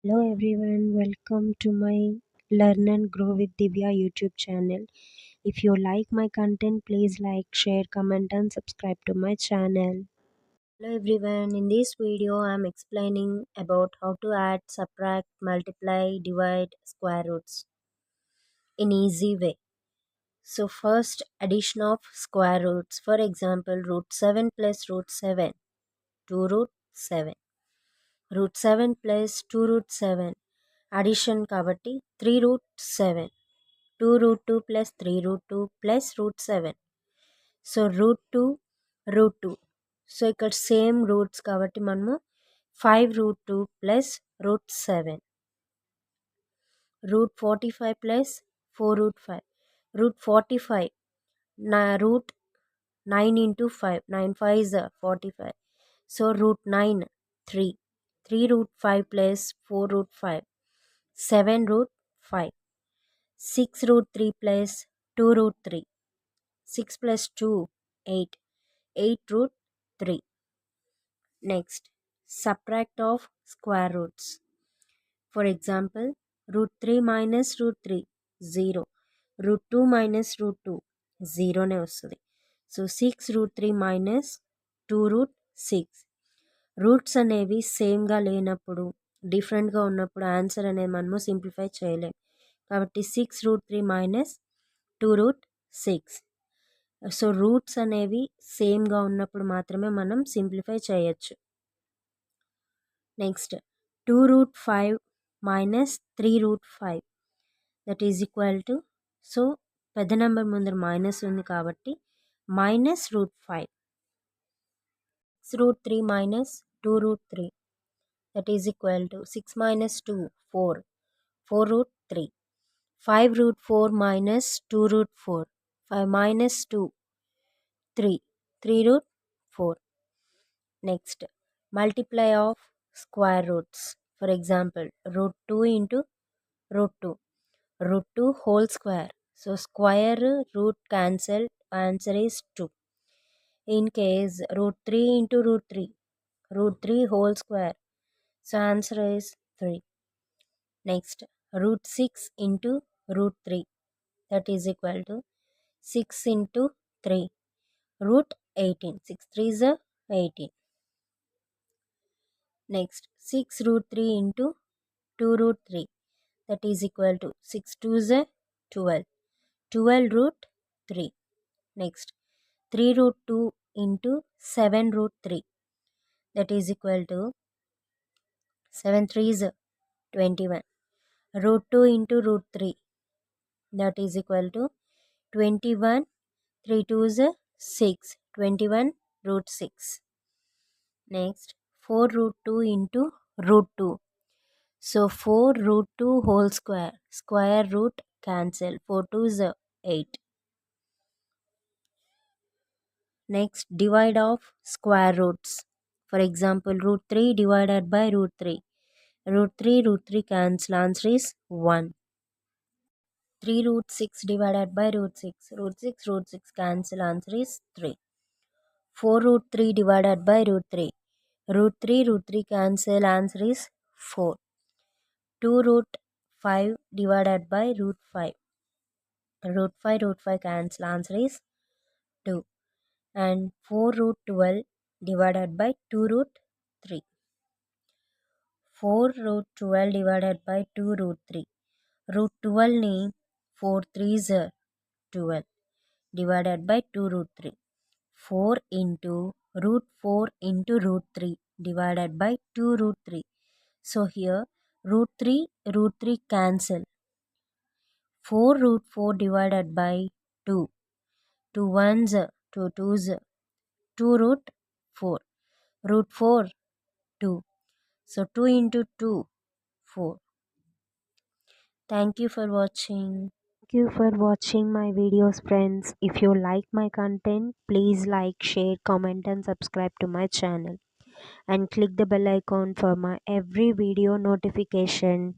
Hello everyone, welcome to my Learn and Grow with Divya YouTube channel. If you like my content, please like, share, comment and subscribe to my channel. Hello everyone, in this video I am explaining about how to add, subtract, multiply, divide, square roots in easy way. So first, addition of square roots. For example, root 7 plus root 7, 2 root 7. Root 7 plus 2 root 7. Addition కాబట్టి 3 root 7, 2 root 2 plus 3 root 2 plus root 7. So root 2 root 2. So ఇక్కడ same roots కాబట్టి మనము 5 root 2 plus root 7. root 45 plus 4 root 5. root 45 root 9 into 5. 9 5 is 45. So root 9 3. 3 root 5 plus 4 root 5. 7 root 5. 6 root 3 plus 2 root 3. 6 plus 2, 8. 8 root 3. Next, subtract of square roots. For example, root 3 minus root 3, 0. root 2 minus root 2, 0 ne vastadi. So 6 root 3 minus 2 root 6. Roots అనేవి సేమ్గా లేనప్పుడు డిఫరెంట్గా ఉన్నప్పుడు answer అనేది మనము simplify చేయలేం కాబట్టి 6 root 3 minus 2 root 6. So roots అనేవి సేమ్గా ఉన్నప్పుడు మాత్రమే మనం సింప్లిఫై చేయొచ్చు. Next 2 root 5 minus 3 root 5 that is equal to, so పెద్ద నెంబర్ ముందర మైనస్ ఉంది కాబట్టి minus root 5. 6 root 3 minus 2 root 3, that is equal to 6 minus 2, 4. 4 root 3. 5 root 4 minus 2 root 4. 5 minus 2, 3. 3 root 4. Next, multiply of square roots. For example, root 2 into root 2. Root 2 whole square. So square root cancel, answer is 2. In case root 3 into root 3. Root 3 whole square. So answer is 3. Next, root 6 into root 3. That is equal to 6 into 3. Root 18. 6 3 is 18. Next, 6 root 3 into 2 root 3. That is equal to 6 2 is 12. 12 root 3. Next, 3 root 2 into 7 root 3. That is equal to 7 3 is 21. Root 2 into root 3. That is equal to 21. 3 2 is 6. 21 root 6. Next, 4 root 2 into root 2. So 4 root 2 whole square. Square root cancel. 4 2 is 8. Next, divide of square roots. For example, root 3 divided by root 3. Root 3 cancel. Answer is 1. 3 root 6 divided by root 6. Root 6 cancel. Answer is 3. 4 root 3 divided by root 3. Root 3 cancel. Answer is 4. 2 root 5 divided by root 5. Root 5 cancel. Answer is 2. And 4 root 12 divided by 2 root 3. 4 root 12 divided by 2 root 3. Root 12 ni 4 3s 12 divided by 2 root 3. 4 into root 4 into root 3 divided by 2 root 3. So here root 3 cancel. 4 root 4 divided by 2. 2 ones, 2 twos, 2 root 4. Root 4, 2. So 2 into 2, 4. Thank you for watching. Thank you for watching my videos, friends. If you like my content, please like, share, comment and subscribe to my channel. And click the bell icon for my every video notification.